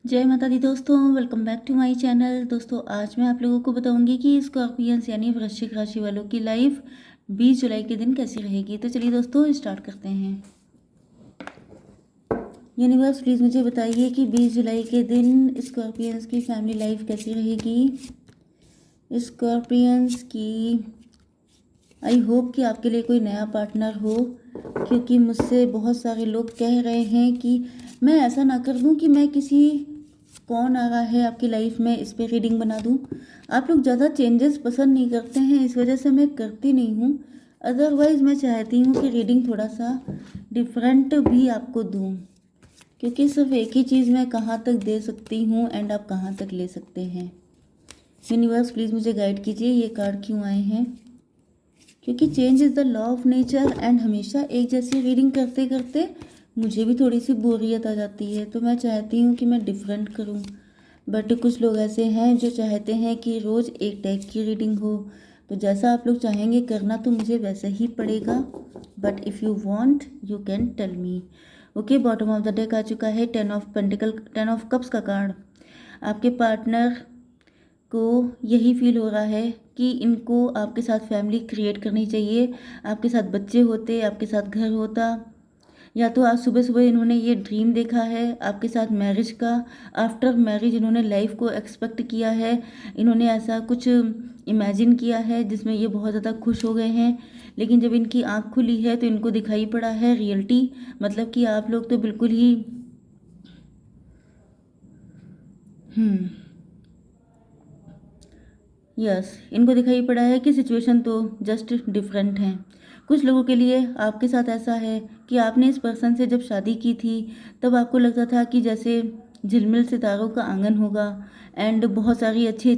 जय माता दी दोस्तों, welcome back to my channel. दोस्तों आज मैं आप लोगों को बताऊंगी कि स्कॉर्पियंस यानी वृश्चिक राशि वालों की लाइफ 20 जुलाई के दिन कैसी रहेगी। तो चलिए दोस्तों स्टार्ट करते हैं। यूनिवर्स प्लीज़ मुझे बताइए कि 20 जुलाई के दिन स्कॉर्पियंस की फैमिली लाइफ कैसी रहेगी। स्कॉर्पियंस की आई होप कि आपके लिए कोई नया पार्टनर हो, क्योंकि मुझसे बहुत सारे लोग कह रहे हैं कि मैं ऐसा ना कर दूं कि मैं किसी कौन आ रहा है आपकी लाइफ में इस पे रीडिंग बना दूं। आप लोग ज़्यादा चेंजेस पसंद नहीं करते हैं, इस वजह से मैं करती नहीं हूँ। अदरवाइज़ मैं चाहती हूँ कि रीडिंग थोड़ा सा डिफरेंट भी आपको दूँ, क्योंकि सिर्फ एक ही चीज़ मैं कहाँ तक दे सकती हूँ एंड आप कहाँ तक ले सकते हैं। यूनिवर्स प्लीज़ मुझे गाइड कीजिए, ये कार्ड क्यों आए हैं। क्योंकि change is the law of nature and हमेशा एक जैसी रीडिंग करते करते मुझे भी थोड़ी सी बोरियत आ जाती है, तो मैं चाहती हूँ कि मैं डिफरेंट करूँ। बट कुछ लोग ऐसे हैं जो चाहते हैं कि रोज़ एक टाइप की रीडिंग हो, तो जैसा आप लोग चाहेंगे करना तो मुझे वैसा ही पड़ेगा। But if you want you can tell me. Okay, bottom of the deck आ चुका है 10 ऑफ कप्स का कार्ड। आपके पार्टनर को यही फील हो रहा है कि इनको आपके साथ फैमिली क्रिएट करनी चाहिए। आपके साथ बच्चे होते, आपके साथ घर होता, या तो आज सुबह सुबह इन्होंने ये ड्रीम देखा है आपके साथ मैरिज का। आफ्टर मैरिज इन्होंने लाइफ को एक्सपेक्ट किया है, इन्होंने ऐसा कुछ इमेजिन किया है जिसमें ये बहुत ज़्यादा खुश हो गए हैं। लेकिन जब इनकी आँख खुली है तो इनको दिखाई पड़ा है रियलिटी, मतलब कि आप लोग तो बिल्कुल ही इनको दिखाई पड़ा है कि सिचुएशन तो जस्ट डिफरेंट है। कुछ लोगों के लिए आपके साथ ऐसा है कि आपने इस पर्सन से जब शादी की थी तब आपको लगता था कि जैसे झिलमिल सितारों का आंगन होगा, एंड बहुत सारी अच्छे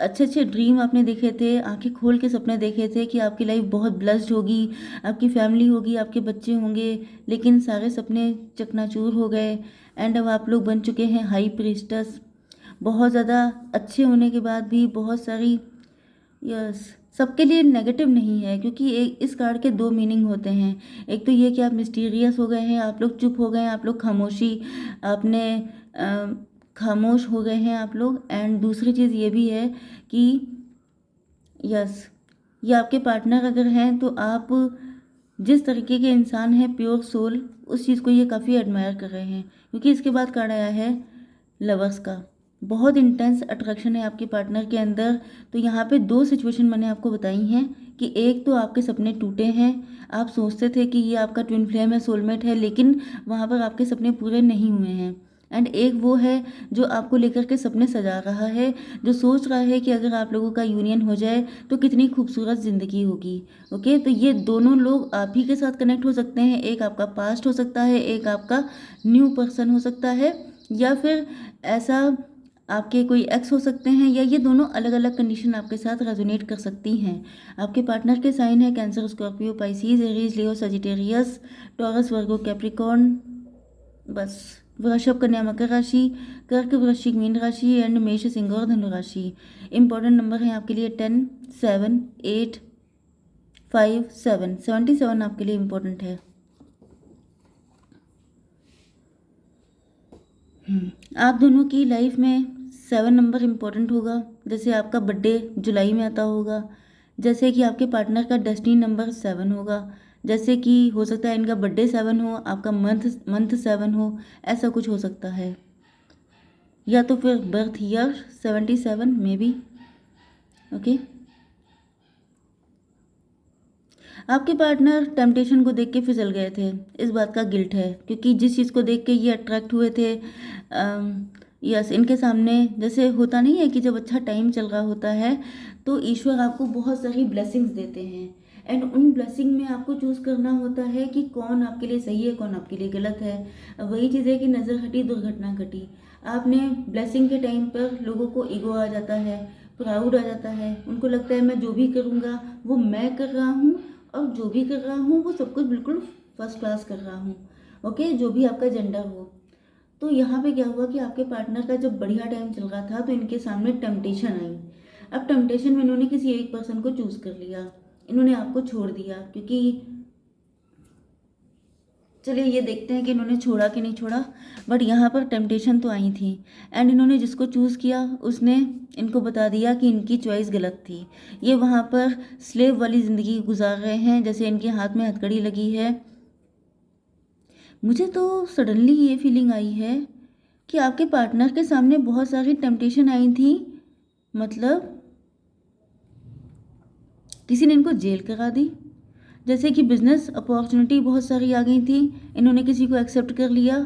अच्छे ड्रीम आपने देखे थे, आंखें खोल के सपने देखे थे कि आपकी लाइफ बहुत ब्लेस्ड होगी, आपकी फैमिली होगी, आपके बच्चे होंगे। लेकिन सारे सपने चकनाचूर हो गए एंड अब आप लोग बन चुके हैं हाई प्रीस्टस। बहुत ज़्यादा अच्छे होने के बाद भी बहुत सारी, यस, सबके लिए नेगेटिव नहीं है, क्योंकि एक इस कार्ड के दो मीनिंग होते हैं। एक तो ये कि आप मिस्टीरियस हो गए हैं, आप लोग चुप हो गए हैं, आप लोग आपने अ, खामोश हो गए हैं आप लोग। एंड दूसरी चीज़ ये भी है कि यस, ये आपके पार्टनर अगर हैं तो आप जिस तरीके के इंसान हैं प्योर सोल, उस चीज़ को ये काफ़ी एडमायर कर रहे हैं। क्योंकि इसके बाद कार्ड आया है लवर्स का। बहुत इंटेंस अट्रैक्शन है आपके पार्टनर के अंदर। तो यहाँ पे दो सिचुएशन मैंने आपको बताई हैं कि एक तो आपके सपने टूटे हैं, आप सोचते थे कि ये आपका ट्विन फ्लेम है, सोलमेट है, लेकिन वहाँ पर आपके सपने पूरे नहीं हुए हैं। एंड एक वो है जो आपको लेकर के सपने सजा रहा है, जो सोच रहा है कि अगर आप लोगों का यूनियन हो जाए तो कितनी खूबसूरत ज़िंदगी होगी। ओके, तो ये दोनों लोग आप ही के साथ कनेक्ट हो सकते हैं। एक आपका पास्ट हो सकता है, एक आपका न्यू पर्सन हो सकता है, या फिर ऐसा आपके कोई एक्स हो सकते हैं, या ये दोनों अलग अलग कंडीशन आपके साथ रेजोनेट कर सकती हैं। आपके पार्टनर के साइन है कैंसर, स्कॉर्पियो, पाइसीज, एरीज, लियो, सजिटेरियस, टॉरस, वर्गो, कैप्रिकॉर्न। बस, वृषभ, कन्या, मकर राशि, कर्क, वृश्चिक, मीन राशि एंड मेष, सिंह और धनु राशि। इंपॉर्टेंट नंबर है आपके लिए 10, 7, 8, 5, 7, 77 आपके लिए इंपॉर्टेंट है। आप दोनों की लाइफ में 7 नंबर इम्पोर्टेंट होगा। जैसे आपका बर्थडे जुलाई में आता होगा, जैसे कि आपके पार्टनर का डेस्टिनी नंबर 7 होगा, जैसे कि हो सकता है इनका बर्थडे 7 हो, आपका मंथ 7 हो, ऐसा कुछ हो सकता है। या तो फिर बर्थ ईयर 77 में भी। ओके, आपके पार्टनर टेम्पटेशन को देख के फिसल गए थे, इस बात का गिल्ट है, क्योंकि जिस चीज़ को देख के ये अट्रैक्ट हुए थे, यस, इनके सामने जैसे होता नहीं है कि जब अच्छा टाइम चल रहा होता है तो ईश्वर आपको बहुत सारी ब्लेसिंग्स देते हैं, एंड उन ब्लेसिंग में आपको चूज़ करना होता है कि कौन आपके लिए सही है, कौन आपके लिए गलत है। वही चीज़ है कि नज़र हटी दुर्घटना घटी। आपने ब्लेसिंग के टाइम पर लोगों को ईगो आ जाता है, प्राउड आ जाता है, उनको लगता है मैं जो भी करूँगा वो मैं कर रहा हूँ, और जो भी कर रहा हूँ वो सब कुछ बिल्कुल फर्स्ट क्लास कर रहा हूँ। ओके, जो भी आपका जेंडर हो। तो यहाँ पे क्या हुआ कि आपके पार्टनर का जब बढ़िया टाइम चल रहा था तो इनके सामने टेम्पटेशन आई। अब टेम्पटेशन में इन्होंने किसी एक पर्सन को चूज़ कर लिया, इन्होंने आपको छोड़ दिया, क्योंकि चलिए ये देखते हैं कि इन्होंने छोड़ा कि नहीं छोड़ा। बट यहाँ पर टेम्पटेशन तो आई थी, एंड इन्होंने जिसको चूज़ किया उसने इनको बता दिया कि इनकी चॉइस गलत थी। ये वहाँ पर स्लेव वाली ज़िंदगी गुजार रहे हैं, जैसे इनके हाथ में हथकड़ी लगी है। मुझे तो सडनली ये फीलिंग आई है कि आपके पार्टनर के सामने बहुत सारी टेम्पटेशन आई थी, मतलब किसी ने इनको जेल करा दी। जैसे कि बिज़नेस अपॉर्चुनिटी बहुत सारी आ गई थी, इन्होंने किसी को एक्सेप्ट कर लिया,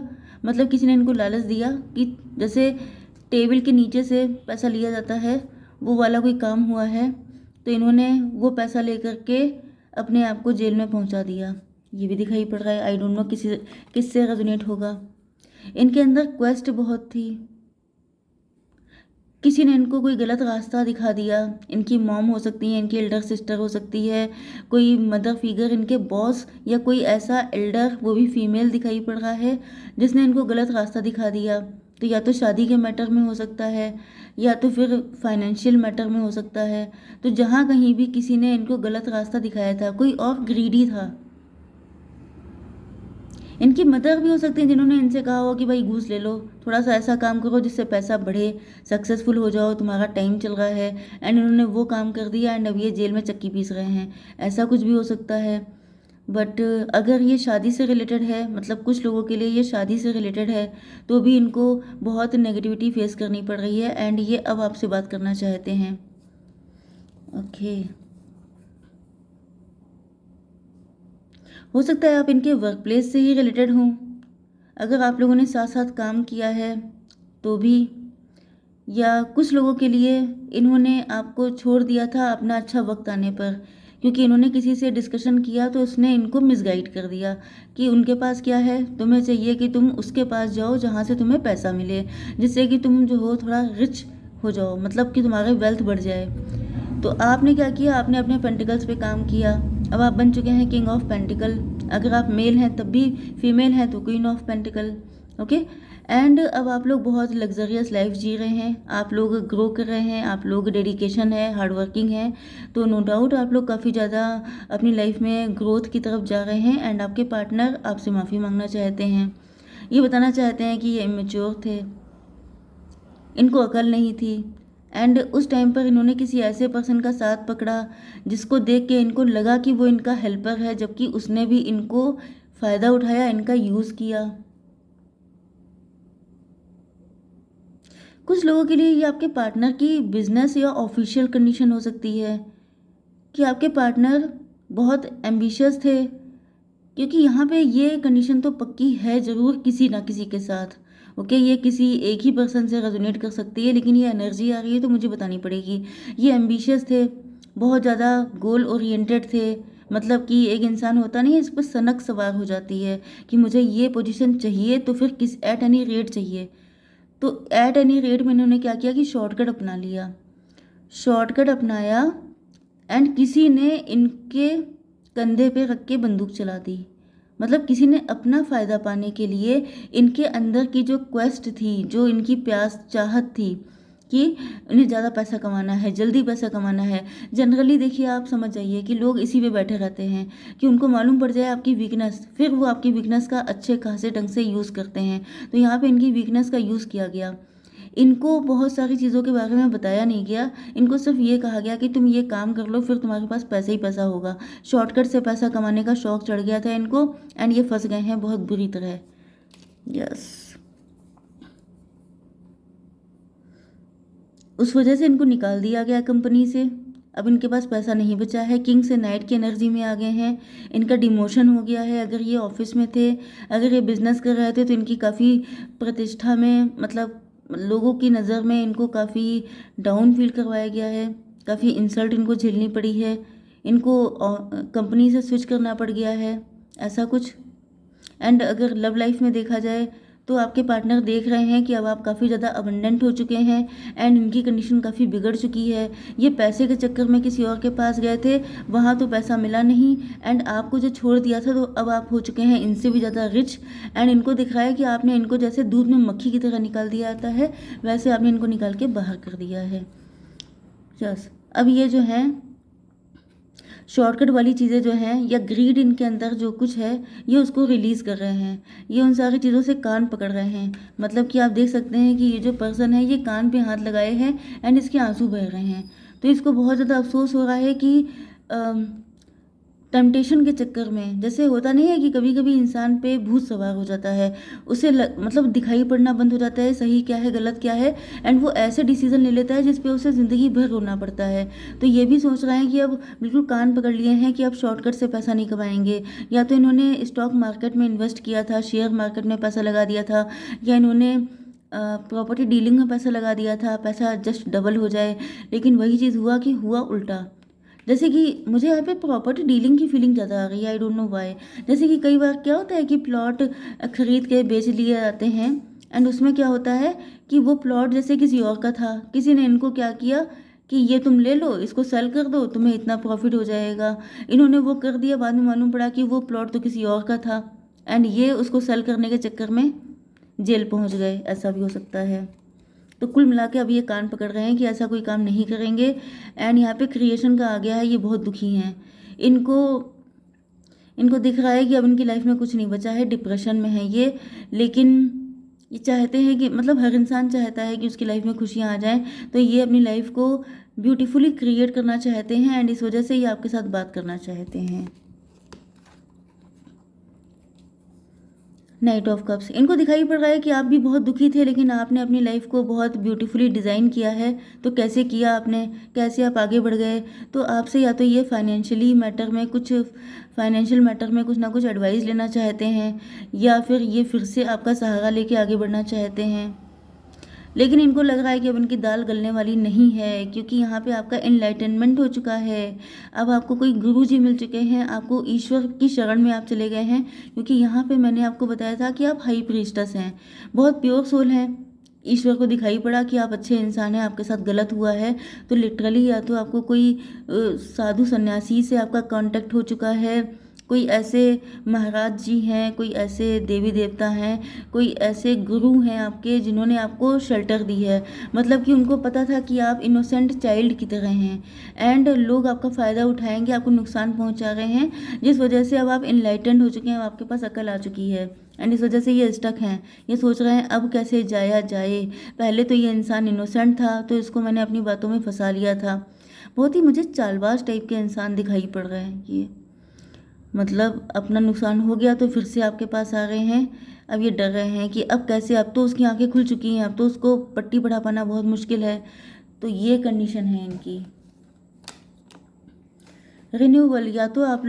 मतलब किसी ने इनको लालच दिया कि जैसे टेबल के नीचे से पैसा लिया जाता है, वो वाला कोई काम हुआ है, तो इन्होंने वो पैसा लेकर के अपने आप को जेल में पहुंचा दिया। ये भी दिखाई पड़ रहा है। आई डोंट नो किससे रेजोनेट होगा। इनके अंदर क्वेस्ट बहुत थी, किसी ने इनको कोई गलत रास्ता दिखा दिया। इनकी मॉम हो सकती है, इनकी एल्डर सिस्टर हो सकती है, कोई मदर फिगर, इनके बॉस, या कोई ऐसा एल्डर, वो भी फीमेल दिखाई पड़ रहा है, जिसने इनको गलत रास्ता दिखा दिया। तो या तो शादी के मैटर में हो सकता है, या तो फिर फाइनेंशियल मैटर में हो सकता है। तो जहाँ कहीं भी किसी ने इनको गलत रास्ता दिखाया था, कोई और ग्रीडी था। इनकी मदर भी हो सकती है, जिन्होंने इनसे कहा हो कि भाई घूस ले लो, थोड़ा सा ऐसा काम करो जिससे पैसा बढ़े, सक्सेसफुल हो जाओ, तुम्हारा टाइम चल रहा है, एंड इन्होंने वो काम कर दिया एंड अब ये जेल में चक्की पीस रहे हैं। ऐसा कुछ भी हो सकता है। बट अगर ये शादी से रिलेटेड है, मतलब कुछ लोगों के लिए ये शादी से रिलेटेड है, तो भी इनको बहुत नेगेटिविटी फेस करनी पड़ रही है, एंड ये अब आपसे बात करना चाहते हैं। ओके, हो सकता है आप इनके वर्क प्लेस से ही रिलेटेड हों। अगर आप लोगों ने साथ साथ काम किया है तो भी, या कुछ लोगों के लिए इन्होंने आपको छोड़ दिया था अपना अच्छा वक्त आने पर, क्योंकि इन्होंने किसी से डिस्कशन किया तो उसने इनको मिसगाइड कर दिया कि उनके पास क्या है, तुम्हें चाहिए कि तुम उसके पास जाओ जहाँ से तुम्हें पैसा मिले, जिससे कि तुम जो हो थोड़ा रिच हो जाओ, मतलब कि तुम्हारे वेल्थ बढ़ जाए। तो आपने क्या किया, आपने अपने पेंटिकल्स पे काम किया। अब आप बन चुके हैं किंग ऑफ पेंटिकल। अगर आप मेल हैं तब भी, फीमेल हैं तो queen of pentacle. Okay, and अब आप लोग बहुत लग्जरियस लाइफ जी रहे हैं, आप लोग ग्रो कर रहे हैं, आप लोग डेडिकेशन है, हार्ड वर्किंग है, तो नो डाउट आप लोग काफ़ी ज़्यादा अपनी लाइफ में ग्रोथ की तरफ जा रहे हैं। एंड आपके पार्टनर आपसे माफ़ी मांगना चाहते हैं, ये बताना चाहते हैं कि ये इमेच्योर थे, इनको अकल नहीं थी, एंड उस टाइम पर इन्होंने किसी ऐसे पर्सन का साथ पकड़ा जिसको देख के इनको लगा कि वो इनका हेल्पर है, जबकि उसने भी इनको फ़ायदा उठाया, इनका यूज़ किया। कुछ लोगों के लिए ये आपके पार्टनर की बिजनेस या ऑफिशियल कंडीशन हो सकती है कि आपके पार्टनर बहुत एम्बिशियस थे, क्योंकि यहाँ पे ये कंडीशन तो पक्की है ज़रूर किसी ना किसी के साथ। ओके, ये किसी एक ही पर्सन से रेजोनेट कर सकती है, लेकिन ये एनर्जी आ रही है तो मुझे बतानी पड़ेगी। ये एम्बिशियस थे, बहुत ज़्यादा गोल ओरिएंटेड थे, मतलब कि एक इंसान होता नहीं है, इस पर सनक सवार हो जाती है कि मुझे ये पोजीशन चाहिए तो फिर किस एट एनी रेट चाहिए। तो एट एनी रेट में इन्होंने क्या किया कि शॉर्टकट अपना लिया, शॉर्टकट अपनाया, एंड किसी ने इनके कंधे पे रख के बंदूक चला दी। मतलब किसी ने अपना फ़ायदा पाने के लिए इनके अंदर की जो क्वेस्ट थी, जो इनकी प्यास चाहत थी कि उन्हें ज़्यादा पैसा कमाना है, जल्दी पैसा कमाना है। जनरली देखिए, आप समझ जाइए कि लोग इसी पे बैठे रहते हैं कि उनको मालूम पड़ जाए आपकी वीकनेस, फिर वो आपकी वीकनेस का अच्छे खासे ढंग से यूज़ करते हैं। तो यहाँ पे इनकी वीकनेस का यूज़ किया गया। इनको बहुत सारी चीज़ों के बारे में बताया नहीं गया, इनको सिर्फ ये कहा गया कि तुम ये काम कर लो, फिर तुम्हारे पास पैसा ही पैसा होगा। शॉर्टकट से पैसा कमाने का शौक चढ़ गया था इनको, एंड ये फंस गए हैं बहुत बुरी तरह। यस, उस वजह से इनको निकाल दिया गया कंपनी से। अब इनके पास पैसा नहीं बचा है, किंग से नाइट की एनर्जी में आ गए हैं, इनका डिमोशन हो गया है। अगर ये ऑफिस में थे, अगर ये बिजनेस कर रहे थे, तो इनकी काफ़ी प्रतिष्ठा में, मतलब लोगों की नज़र में इनको काफ़ी डाउन फील करवाया गया है, काफ़ी इंसल्ट इनको झेलनी पड़ी है, इनको कंपनी से स्विच करना पड़ गया है, ऐसा कुछ। एंड अगर लव लाइफ में देखा जाए तो आपके पार्टनर देख रहे हैं कि अब आप काफ़ी ज़्यादा अबंडेंट हो चुके हैं, एंड इनकी कंडीशन काफ़ी बिगड़ चुकी है। ये पैसे के चक्कर में किसी और के पास गए थे, वहाँ तो पैसा मिला नहीं, एंड आपको जो छोड़ दिया था, तो अब आप हो चुके हैं इनसे भी ज़्यादा रिच। एंड इनको दिख रहा है कि आपने इनको जैसे दूध में मक्खी की तरह निकाल दिया जाता है, वैसे आपने इनको निकाल के बाहर कर दिया है। यस, अब ये जो है शॉर्टकट वाली चीज़ें जो हैं या ग्रीड इनके अंदर जो कुछ है ये उसको रिलीज़ कर रहे हैं, ये उन सारी चीज़ों से कान पकड़ रहे हैं। मतलब कि आप देख सकते हैं कि ये जो पर्सन है ये कान पे हाथ लगाए हैं एंड इसके आंसू बह रहे हैं। तो इसको बहुत ज़्यादा अफसोस हो रहा है कि टेम्पटेशन के चक्कर में, जैसे होता नहीं है कि कभी कभी इंसान पे भूत सवार हो जाता है, उसे मतलब दिखाई पड़ना बंद हो जाता है सही क्या है गलत क्या है, एंड वो ऐसे डिसीजन ले लेता है जिस पे उसे ज़िंदगी भर रोना पड़ता है। तो ये भी सोच रहे हैं कि अब बिल्कुल कान पकड़ लिए हैं कि अब शॉर्टकट से पैसा नहीं कमाएंगे। या तो इन्होंने स्टॉक मार्केट में इन्वेस्ट किया था, शेयर मार्केट में पैसा लगा दिया था, या इन्होंने प्रॉपर्टी डीलिंग में पैसा लगा दिया था, पैसा जस्ट डबल हो जाए, लेकिन वही चीज़ हुआ कि हुआ उल्टा। जैसे कि मुझे यहाँ पे प्रॉपर्टी डीलिंग की फीलिंग ज़्यादा आ रही है, आई डोंट नो व्हाई। जैसे कि कई बार क्या होता है कि प्लॉट खरीद के बेच लिए जाते हैं एंड उसमें क्या होता है कि वो प्लॉट जैसे किसी और का था, किसी ने इनको क्या किया कि ये तुम ले लो, इसको सेल कर दो, तुम्हें इतना प्रॉफिट हो जाएगा। इन्होंने वो कर दिया, बाद में मालूम पड़ा कि वो प्लॉट तो किसी और का था एंड ये उसको सेल करने के चक्कर में जेल पहुंच गए, ऐसा भी हो सकता है। तो कुल मिला के अब ये कान पकड़ रहे हैं कि ऐसा कोई काम नहीं करेंगे। एंड यहाँ पे क्रिएशन का आ गया है, ये बहुत दुखी हैं। इनको इनको दिख रहा है कि अब इनकी लाइफ में कुछ नहीं बचा है, डिप्रेशन में है ये। लेकिन ये चाहते हैं कि मतलब हर इंसान चाहता है कि उसकी लाइफ में खुशियाँ आ जाएं, तो ये अपनी लाइफ को ब्यूटीफुली क्रिएट करना चाहते हैं एंड इस वजह से ये आपके साथ बात करना चाहते हैं। नाइट ऑफ कप्स, इनको दिखाई पड़ रहा है कि आप भी बहुत दुखी थे लेकिन आपने अपनी लाइफ को बहुत ब्यूटीफुली डिज़ाइन किया है। तो कैसे किया आपने, कैसे आप आगे बढ़ गए? तो आपसे या तो ये फाइनेंशियल मैटर में कुछ ना कुछ एडवाइस लेना चाहते हैं, या फिर ये फिर से आपका सहारा लेके आगे बढ़ना चाहते हैं। लेकिन इनको लग रहा है कि अब इनकी दाल गलने वाली नहीं है, क्योंकि यहाँ पे आपका एनलाइटनमेंट हो चुका है। अब आपको कोई गुरु जी मिल चुके हैं, आपको ईश्वर की शरण में आप चले गए हैं, क्योंकि यहाँ पे मैंने आपको बताया था कि आप हाई प्रीस्टस हैं, बहुत प्योर सोल हैं। ईश्वर को दिखाई पड़ा कि आप अच्छे इंसान हैं, आपके साथ गलत हुआ है तो लिटरली या तो आपको कोई साधु सन्यासी से आपका कांटेक्ट हो चुका है, कोई ऐसे महाराज जी हैं, कोई ऐसे देवी देवता हैं, कोई ऐसे गुरु हैं आपके जिन्होंने आपको शेल्टर दी है। मतलब कि उनको पता था कि आप इनोसेंट चाइल्ड की तरह हैं एंड लोग आपका फ़ायदा उठाएंगे, आपको नुकसान पहुंचा रहे हैं, जिस वजह से अब आप इनलाइटेंड हो चुके हैं, आपके पास अकल आ चुकी है एंड इस वजह से ये स्टक हैं। ये सोच रहे हैं अब कैसे जाया जाए, पहले तो ये इंसान इनोसेंट था तो इसको मैंने अपनी बातों में फंसा लिया था। बहुत ही मुझे चालबाज टाइप के इंसान दिखाई पड़ रहे हैं ये। मतलब अपना नुकसान हो गया तो फिर से आपके पास आ रहे हैं। अब ये डर रहे हैं कि अब कैसे, अब तो उसकी आंखें खुल चुकी हैं, अब तो उसको पट्टी पढ़ा पाना बहुत मुश्किल है। तो ये कंडीशन है इनकी। रिन्यूअल, या तो आप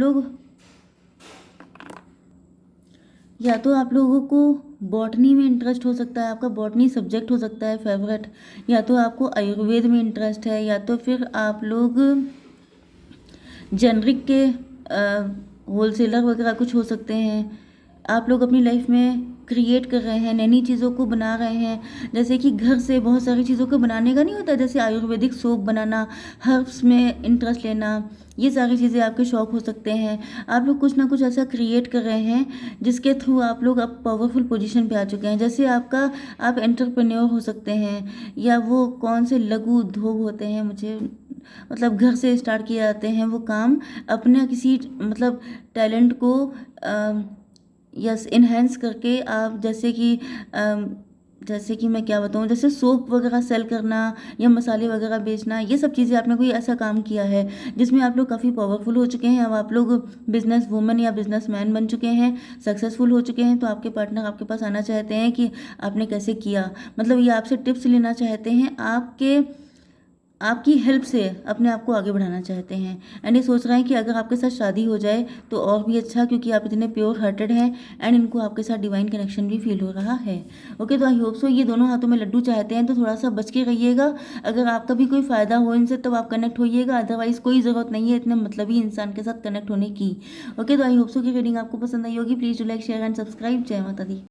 लोगों को बॉटनी में इंटरेस्ट हो सकता है, आपका बॉटनी सब्जेक्ट हो सकता है फेवरेट, या तो आपको आयुर्वेद में इंटरेस्ट है, या तो फिर आप लोग जेनरिक के होलसेलर वगैरह कुछ हो सकते हैं। आप लोग अपनी लाइफ में क्रिएट कर रहे हैं, नई नई चीज़ों को बना रहे हैं, जैसे कि घर से बहुत सारी चीज़ों को बनाने का नहीं होता, जैसे आयुर्वेदिक सोप बनाना, हर्ब्स में इंटरेस्ट लेना, ये सारी चीज़ें आपके शौक हो सकते हैं। आप लोग कुछ ना कुछ ऐसा क्रिएट कर रहे हैं जिसके थ्रू आप लोग अब पावरफुल पोजीशन पे आ चुके हैं। जैसे आप एंटरप्रेन्योर हो सकते हैं, या वो कौन से लघु उद्योग होते हैं, मुझे मतलब घर से स्टार्ट किए जाते हैं वो काम, अपने किसी मतलब टैलेंट को यस इन्हेंस करके आप, जैसे कि मैं क्या बताऊँ, जैसे सोप वगैरह सेल करना या मसाले वगैरह बेचना, ये सब चीज़ें आपने कोई ऐसा काम किया है जिसमें आप लोग काफ़ी पावरफुल हो चुके हैं। अब आप लोग बिजनेस वूमन या बिजनेस मैन बन चुके हैं, सक्सेसफुल हो चुके हैं। तो आपके पार्टनर आपके पास आना चाहते हैं कि आपने कैसे किया, मतलब ये आपसे टिप्स लेना चाहते हैं, आपकी हेल्प से अपने आप को आगे बढ़ाना चाहते हैं। एंड ये सोच रहे हैं कि अगर आपके साथ शादी हो जाए तो और भी अच्छा, क्योंकि आप इतने प्योर हार्टेड हैं एंड इनको आपके साथ डिवाइन कनेक्शन भी फील हो रहा है। ओके, तो आई होप सो ये दोनों हाथों में लड्डू चाहते हैं तो थोड़ा सा बच के रहिएगा। अगर आपका भी कोई फ़ायदा हो इनसे तब आप कनेक्ट होइएगा, अदरवाइज़ कोई ज़रूरत नहीं है इतने मतलबी इंसान के साथ कनेक्ट होने की। ओके, तो आई होप सो की रीडिंग आपको पसंद आई होगी। Please do like share and subscribe. जय माता दी।